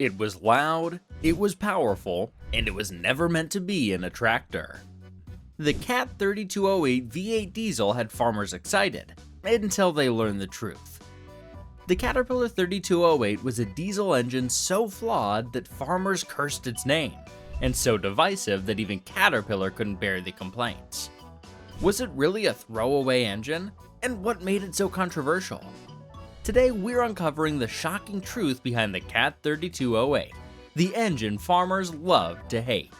It was loud, it was powerful, and it was never meant to be in a tractor. The Cat 3208 V8 diesel had farmers excited, until they learned the truth. The Caterpillar 3208 was a diesel engine so flawed that farmers cursed its name, and so divisive that even Caterpillar couldn't bear the complaints. Was it really a throwaway engine? And what made it so controversial? Today we're uncovering the shocking truth behind the Cat 3208, the engine farmers love to hate.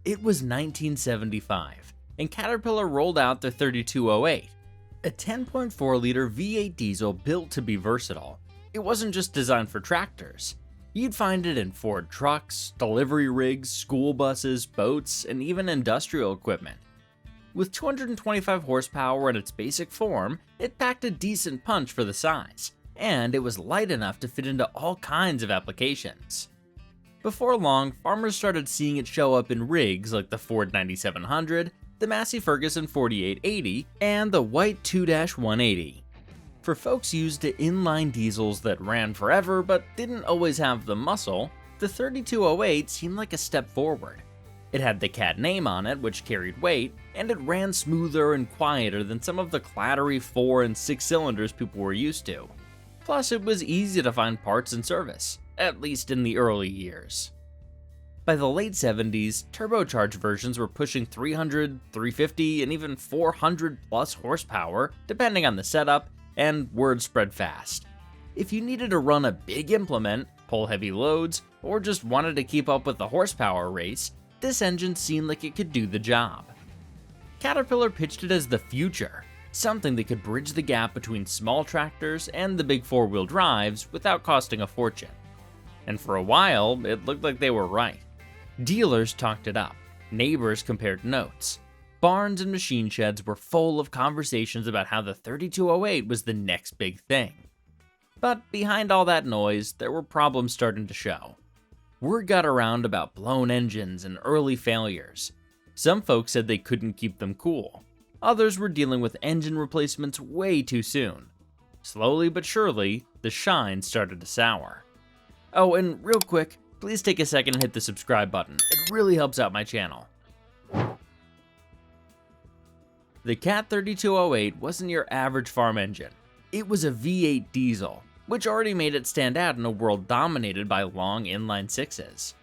It was 1975, and Caterpillar rolled out their 3208, a 10.4-liter V8 diesel built to be versatile. It wasn't just designed for tractors. You'd find it in Ford trucks, delivery rigs, school buses, boats, and even industrial equipment. With 225 horsepower in its basic form, it packed a decent punch for the size, and it was light enough to fit into all kinds of applications. Before long, farmers started seeing it show up in rigs like the Ford 9700, the Massey Ferguson 4880, and the white 2-180. For folks used to inline diesels that ran forever but didn't always have the muscle, the 3208 seemed like a step forward. It had the Cat name on it, which carried weight, and it ran smoother and quieter than some of the clattery 4 and 6 cylinders people were used to. Plus, it was easy to find parts and service, at least in the early years. By the late 70s, turbocharged versions were pushing 300, 350, and even 400 plus horsepower, depending on the setup, and word spread fast. If you needed to run a big implement, pull heavy loads, or just wanted to keep up with the horsepower race, this engine seemed like it could do the job. Caterpillar pitched it as the future, something that could bridge the gap between small tractors and the big four-wheel drives without costing a fortune. And for a while, it looked like they were right. Dealers talked it up, neighbors compared notes. Barns and machine sheds were full of conversations about how the 3208 was the next big thing. But behind all that noise, there were problems starting to show. Word got around about blown engines and early failures. Some folks said they couldn't keep them cool. Others were dealing with engine replacements way too soon. Slowly but surely, the shine started to sour. Oh, and real quick, please take a second and hit the subscribe button. It really helps out my channel. The Cat 3208 wasn't your average farm engine. It was a V8 diesel, which already made it stand out in a world dominated by long inline sixes.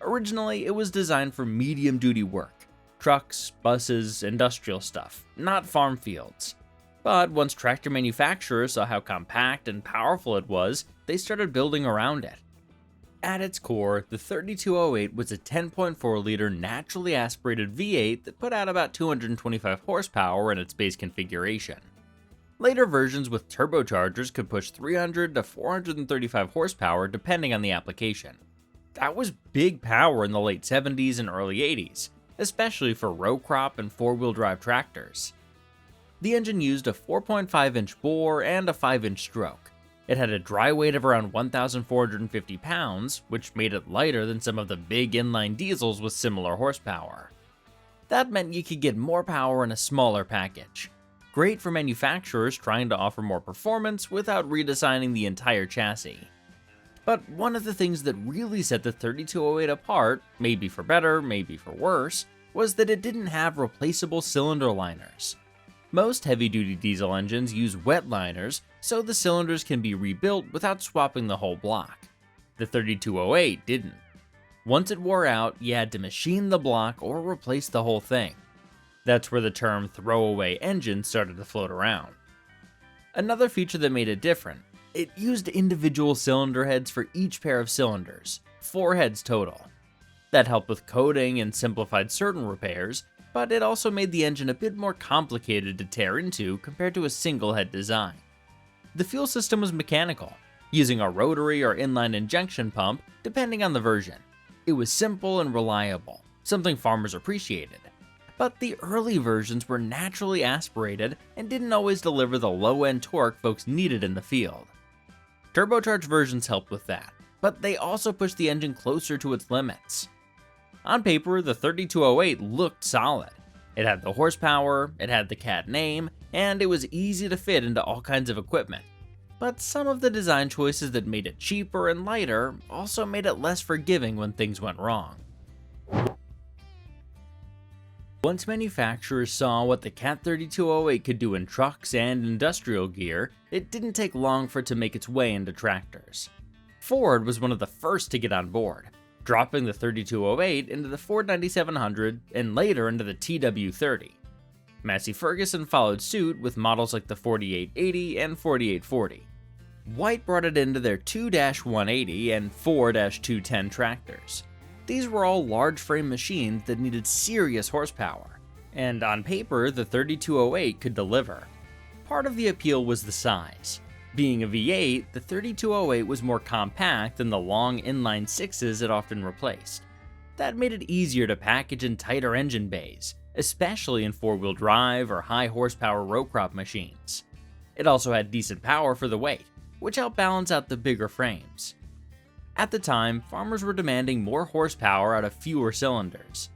Originally, it was designed for medium-duty work, trucks, buses, industrial stuff, not farm fields. But once tractor manufacturers saw how compact and powerful it was, they started building around it. At its core, the 3208 was a 10.4-liter naturally aspirated V8 that put out about 225 horsepower in its base configuration. Later versions with turbochargers could push 300 to 435 horsepower depending on the application. That was big power in the late 70s and early 80s, especially for row crop and four-wheel drive tractors. The engine used a 4.5-inch bore and a 5-inch stroke. It had a dry weight of around 1,450 pounds, which made it lighter than some of the big inline diesels with similar horsepower. That meant you could get more power in a smaller package. Great for manufacturers trying to offer more performance without redesigning the entire chassis. But one of the things that really set the 3208 apart, maybe for better, maybe for worse, was that it didn't have replaceable cylinder liners. Most heavy-duty diesel engines use wet liners, so the cylinders can be rebuilt without swapping the whole block. The 3208 didn't. Once it wore out, you had to machine the block or replace the whole thing. That's where the term throwaway engine started to float around. Another feature that made it different, it used individual cylinder heads for each pair of cylinders, 4 heads total. That helped with coding and simplified certain repairs, but it also made the engine a bit more complicated to tear into compared to a single head design. The fuel system was mechanical, using a rotary or inline injection pump depending on the version. It was simple and reliable, something farmers appreciated. But the early versions were naturally aspirated and didn't always deliver the low-end torque folks needed in the field. Turbocharged versions helped with that, but they also pushed the engine closer to its limits. On paper, the 3208 looked solid. It had the horsepower, it had the Cat name, and it was easy to fit into all kinds of equipment. But some of the design choices that made it cheaper and lighter also made it less forgiving when things went wrong. Once manufacturers saw what the Cat 3208 could do in trucks and industrial gear, it didn't take long for it to make its way into tractors. Ford was one of the first to get on board, dropping the 3208 into the Ford 9700 and later into the TW30. Massey Ferguson followed suit with models like the 4880 and 4840. White brought it into their 2-180 and 4-210 tractors. These were all large frame machines that needed serious horsepower, and on paper the 3208 could deliver. Part of the appeal was the size. Being a V8, the 3208 was more compact than the long inline sixes it often replaced. That made it easier to package in tighter engine bays, especially in four-wheel drive or high horsepower row crop machines. It also had decent power for the weight, which helped balance out the bigger frames. At the time, farmers were demanding more horsepower out of fewer cylinders.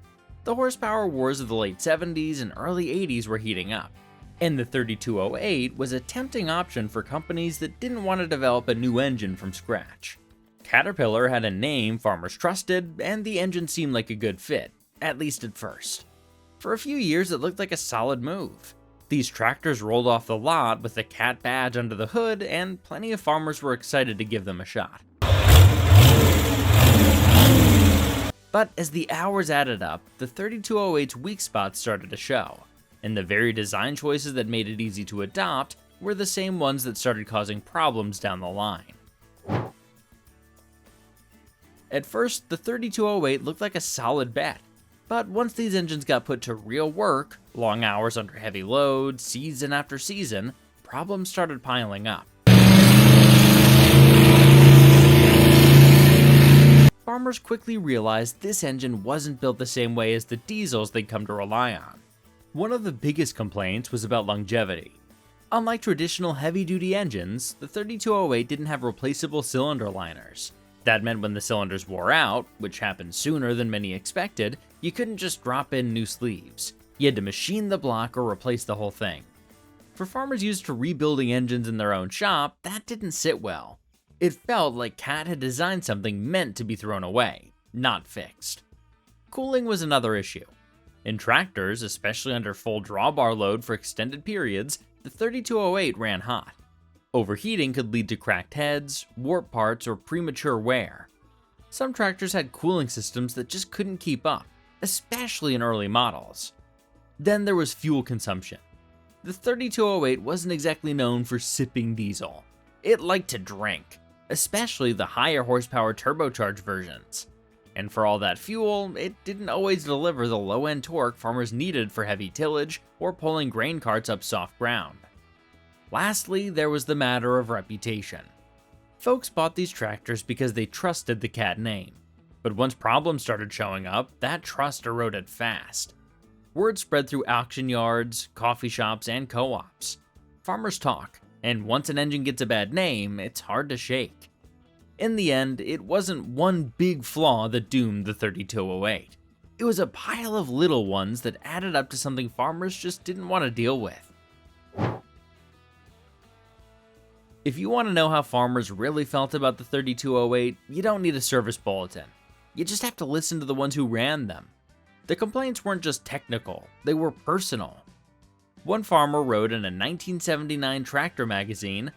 The horsepower wars of the late 70s and early 80s were heating up, and the 3208 was a tempting option for companies that didn't want to develop a new engine from scratch. Caterpillar had a name farmers trusted, and the engine seemed like a good fit, at least at first. For a few years, it looked like a solid move. These tractors rolled off the lot with the Cat badge under the hood, and plenty of farmers were excited to give them a shot. But as the hours added up, the 3208's weak spots started to show, and the very design choices that made it easy to adopt were the same ones that started causing problems down the line. At first, the 3208 looked like a solid bet, but once these engines got put to real work, long hours under heavy load, season after season, problems started piling up. Farmers quickly realized this engine wasn't built the same way as the diesels they'd come to rely on. One of the biggest complaints was about longevity. Unlike traditional heavy-duty engines, the 3208 didn't have replaceable cylinder liners. That meant when the cylinders wore out, which happened sooner than many expected, you couldn't just drop in new sleeves. You had to machine the block or replace the whole thing. For farmers used to rebuilding engines in their own shop, that didn't sit well. It felt like Cat had designed something meant to be thrown away, not fixed. Cooling was another issue. In tractors, especially under full drawbar load for extended periods, the 3208 ran hot. Overheating could lead to cracked heads, warped parts, or premature wear. Some tractors had cooling systems that just couldn't keep up, especially in early models. Then there was fuel consumption. The 3208 wasn't exactly known for sipping diesel. It liked to drink, especially the higher horsepower turbocharged versions. And for all that fuel, it didn't always deliver the low-end torque farmers needed for heavy tillage or pulling grain carts up soft ground. Lastly, there was the matter of reputation. Folks bought these tractors because they trusted the Cat name, but once problems started showing up, that trust eroded fast. Word spread through auction yards, coffee shops, and co-ops. Farmers talk, and once an engine gets a bad name, it's hard to shake. In the end, it wasn't one big flaw that doomed the 3208. It was a pile of little ones that added up to something farmers just didn't want to deal with. If you want to know how farmers really felt about the 3208, you don't need a service bulletin. You just have to listen to the ones who ran them. The complaints weren't just technical, they were personal. One farmer wrote in a 1979 tractor magazine,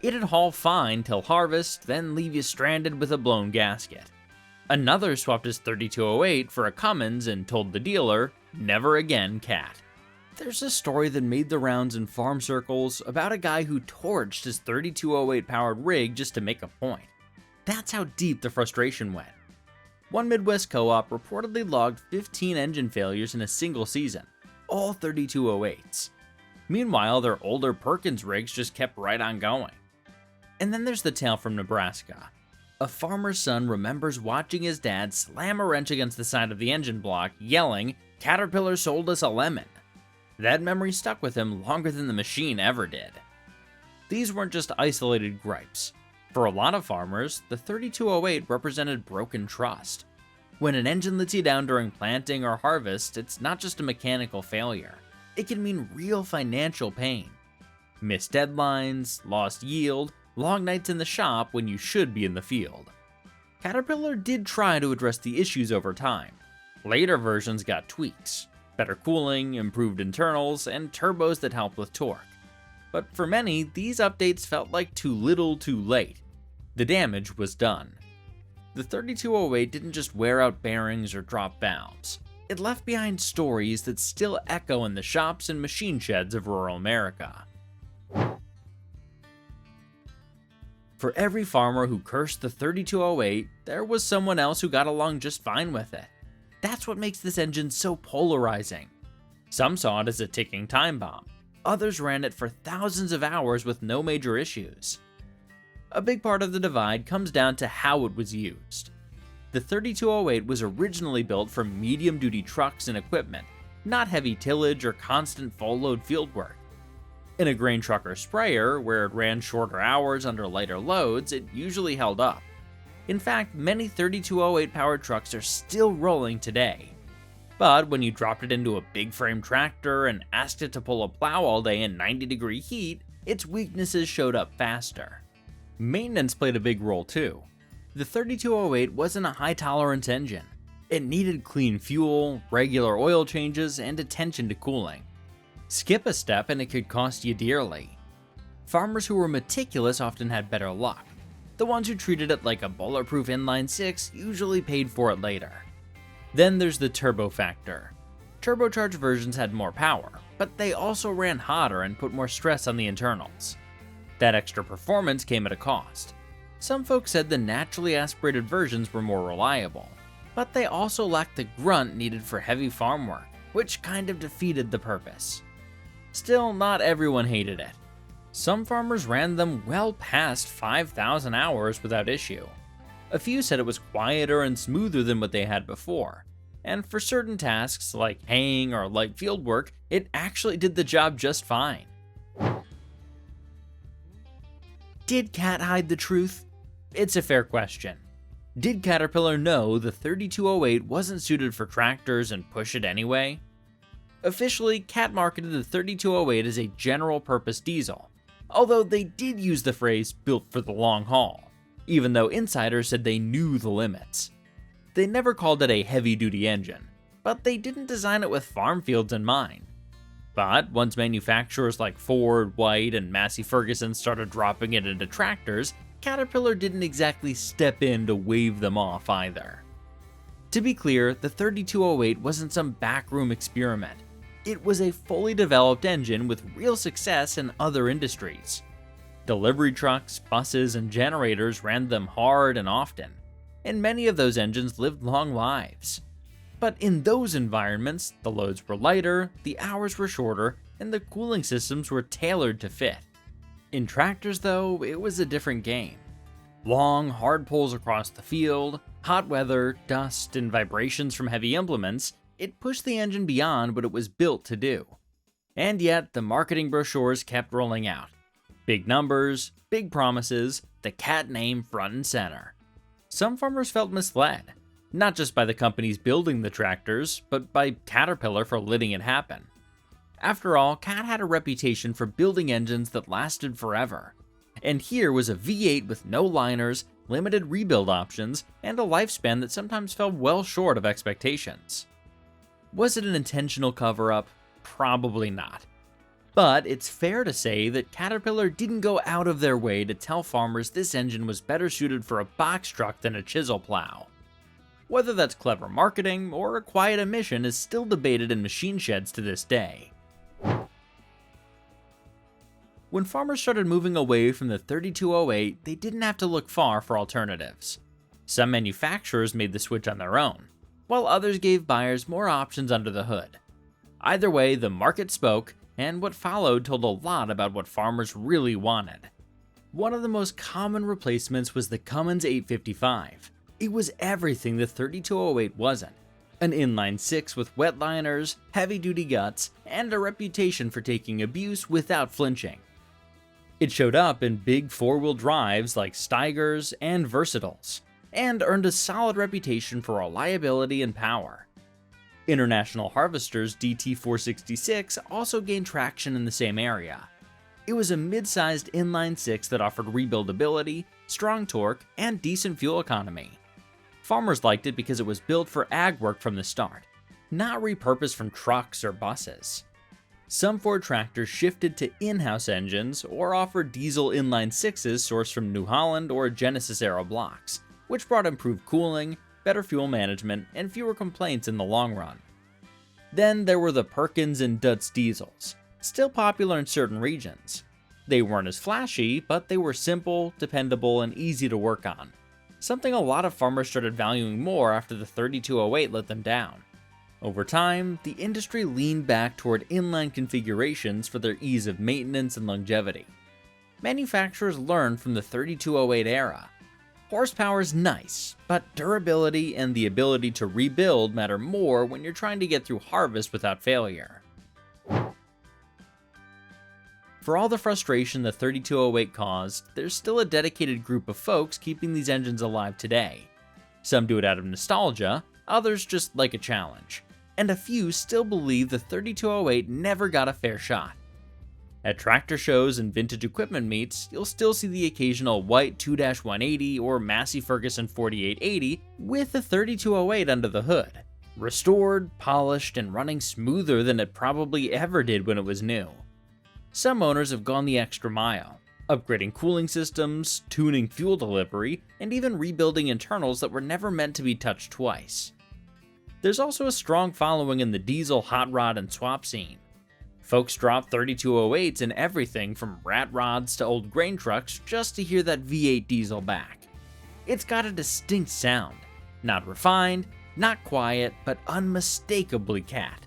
"It'd haul fine till harvest, then leave you stranded with a blown gasket." Another swapped his 3208 for a Cummins and told the dealer, "Never again, Cat." There's a story that made the rounds in farm circles about a guy who torched his 3208 powered rig just to make a point. That's how deep the frustration went. One Midwest co-op reportedly logged 15 engine failures in a single season, all 3208s. Meanwhile, their older Perkins rigs just kept right on going. And then there's the tale from Nebraska. A farmer's son remembers watching his dad slam a wrench against the side of the engine block, yelling, "Caterpillar sold us a lemon." That memory stuck with him longer than the machine ever did. These weren't just isolated gripes. For a lot of farmers, the 3208 represented broken trust. When an engine lets you down during planting or harvest, it's not just a mechanical failure. It can mean real financial pain. Missed deadlines, lost yield, long nights in the shop when you should be in the field. Caterpillar did try to address the issues over time. Later versions got tweaks, better cooling, improved internals, and turbos that helped with torque. But for many, these updates felt like too little too late. The damage was done. The 3208 didn't just wear out bearings or drop valves. It left behind stories that still echo in the shops and machine sheds of rural America. For every farmer who cursed the 3208, there was someone else who got along just fine with it. That's what makes this engine so polarizing. Some saw it as a ticking time bomb. Others ran it for thousands of hours with no major issues. A big part of the divide comes down to how it was used. The 3208 was originally built for medium-duty trucks and equipment, not heavy tillage or constant full-load fieldwork. In a grain truck or sprayer, where it ran shorter hours under lighter loads, it usually held up. In fact, many 3208 powered trucks are still rolling today. But when you dropped it into a big frame tractor and asked it to pull a plow all day in 90-degree heat, its weaknesses showed up faster. Maintenance played a big role too. The 3208 wasn't a high-tolerance engine. It needed clean fuel, regular oil changes, and attention to cooling. Skip a step and it could cost you dearly. Farmers who were meticulous often had better luck. The ones who treated it like a bulletproof inline-six usually paid for it later. Then there's the turbo factor. Turbocharged versions had more power, but they also ran hotter and put more stress on the internals. That extra performance came at a cost. Some folks said the naturally aspirated versions were more reliable, but they also lacked the grunt needed for heavy farm work, which kind of defeated the purpose. Still, not everyone hated it. Some farmers ran them well past 5,000 hours without issue. A few said it was quieter and smoother than what they had before, and for certain tasks like haying or light field work, it actually did the job just fine. Did Cat hide the truth? It's a fair question. Did Caterpillar know the 3208 wasn't suited for tractors and push it anyway? Officially, Cat marketed the 3208 as a general-purpose diesel, although they did use the phrase built for the long haul, even though insiders said they knew the limits. They never called it a heavy-duty engine, but they didn't design it with farm fields in mind. But once manufacturers like Ford, White, and Massey Ferguson started dropping it into tractors, Caterpillar didn't exactly step in to wave them off either. To be clear, the 3208 wasn't some backroom experiment. It was a fully developed engine with real success in other industries. Delivery trucks, buses, and generators ran them hard and often, and many of those engines lived long lives. But in those environments, the loads were lighter, the hours were shorter, and the cooling systems were tailored to fit. In tractors, though, it was a different game. Long, hard pulls across the field, hot weather, dust, and vibrations from heavy implements, it pushed the engine beyond what it was built to do. And yet, the marketing brochures kept rolling out. Big numbers, big promises, the Cat name front and center. Some farmers felt misled, not just by the companies building the tractors, but by Caterpillar for letting it happen. After all, Cat had a reputation for building engines that lasted forever. And here was a V8 with no liners, limited rebuild options, and a lifespan that sometimes fell well short of expectations. Was it an intentional cover-up? Probably not. But it's fair to say that Caterpillar didn't go out of their way to tell farmers this engine was better suited for a box truck than a chisel plow. Whether that's clever marketing or a quiet omission is still debated in machine sheds to this day. When farmers started moving away from the 3208, they didn't have to look far for alternatives. Some manufacturers made the switch on their own, while others gave buyers more options under the hood. Either way, the market spoke, and what followed told a lot about what farmers really wanted. One of the most common replacements was the Cummins 855. It was everything the 3208 wasn't. An inline-six with wet liners, heavy-duty guts, and a reputation for taking abuse without flinching. It showed up in big four-wheel drives like Steigers and Versatiles, and earned a solid reputation for reliability and power. International Harvester's DT466 also gained traction in the same area. It was a mid-sized inline-six that offered rebuildability, strong torque, and decent fuel economy. Farmers liked it because it was built for ag work from the start, not repurposed from trucks or buses. Some Ford tractors shifted to in-house engines or offered diesel inline-sixes sourced from New Holland or Genesis-era blocks, which brought improved cooling, better fuel management, and fewer complaints in the long run. Then there were the Perkins and Dutz diesels, still popular in certain regions. They weren't as flashy, but they were simple, dependable, and easy to work on, something a lot of farmers started valuing more after the 3208 let them down. Over time, the industry leaned back toward inline configurations for their ease of maintenance and longevity. Manufacturers learned from the 3208 era. Horsepower is nice, but durability and the ability to rebuild matter more when you're trying to get through harvest without failure. For all the frustration the 3208 caused, there's still a dedicated group of folks keeping these engines alive today. Some do it out of nostalgia, others just like a challenge, and a few still believe the 3208 never got a fair shot. At tractor shows and vintage equipment meets, you'll still see the occasional white 2-180 or Massey Ferguson 4880 with a 3208 under the hood, restored, polished, and running smoother than it probably ever did when it was new. Some owners have gone the extra mile, upgrading cooling systems, tuning fuel delivery, and even rebuilding internals that were never meant to be touched twice. There's also a strong following in the diesel hot rod and swap scene. Folks drop 3208s in everything from rat rods to old grain trucks just to hear that V8 diesel back. It's got a distinct sound, not refined, not quiet, but unmistakably cat.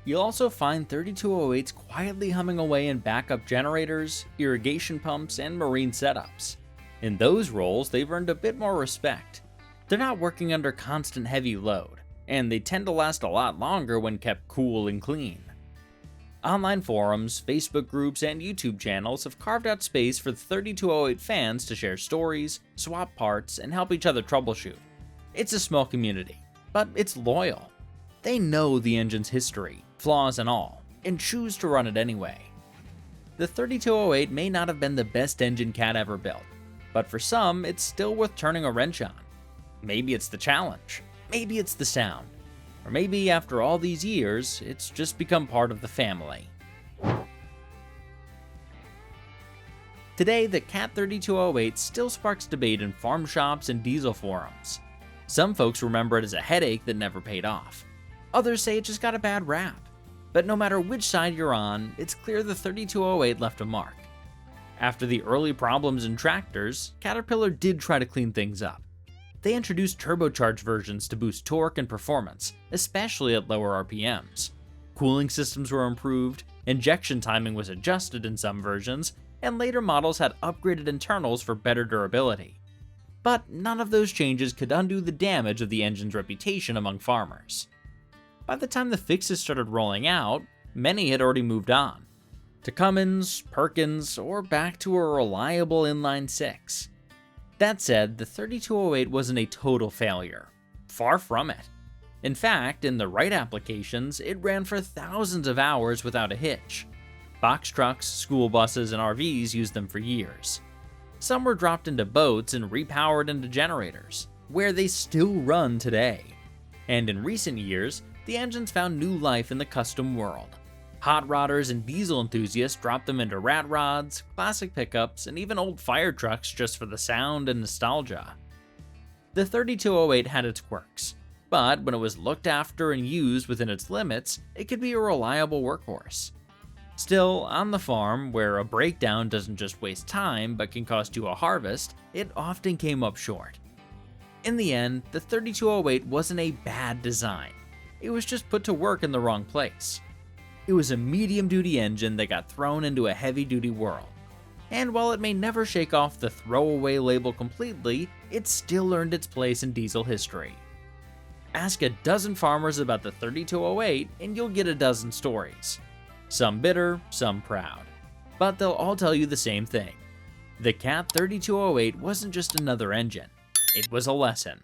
You'll also find 3208s quietly humming away in backup generators, irrigation pumps, and marine setups. In those roles, they've earned a bit more respect. They're not working under constant heavy load, and they tend to last a lot longer when kept cool and clean. Online forums, Facebook groups, and YouTube channels have carved out space for the 3208 fans to share stories, swap parts, and help each other troubleshoot. It's a small community, but it's loyal. They know the engine's history, flaws and all, and choose to run it anyway. The 3208 may not have been the best engine Cat ever built, but for some, it's still worth turning a wrench on. Maybe it's the challenge, maybe it's the sound, or maybe after all these years, it's just become part of the family. Today, the Cat 3208 still sparks debate in farm shops and diesel forums. Some folks remember it as a headache that never paid off. Others say it just got a bad rap. But no matter which side you're on, it's clear the 3208 left a mark. After the early problems in tractors, Caterpillar did try to clean things up. They introduced turbocharged versions to boost torque and performance, especially at lower RPMs. Cooling systems were improved, injection timing was adjusted in some versions, and later models had upgraded internals for better durability. But none of those changes could undo the damage of the engine's reputation among farmers. By the time the fixes started rolling out, many had already moved on to Cummins, Perkins, or back to a reliable inline-six. That said, the 3208 wasn't a total failure. Far from it. In fact, in the right applications, it ran for thousands of hours without a hitch. Box trucks, school buses, and RVs used them for years. Some were dropped into boats and repowered into generators, where they still run today. And in recent years, the engines found new life in the custom world. Hot rodders and diesel enthusiasts dropped them into rat rods, classic pickups, and even old fire trucks just for the sound and nostalgia. The 3208 had its quirks, but when it was looked after and used within its limits, it could be a reliable workhorse. Still, on the farm, where a breakdown doesn't just waste time but can cost you a harvest, it often came up short. In the end, the 3208 wasn't a bad design. It was just put to work in the wrong place. It was a medium-duty engine that got thrown into a heavy-duty world. And while it may never shake off the throwaway label completely, it still earned its place in diesel history. Ask a dozen farmers about the 3208 and you'll get a dozen stories. Some bitter, some proud. But they'll all tell you the same thing. The Cat 3208 wasn't just another engine. It was a lesson.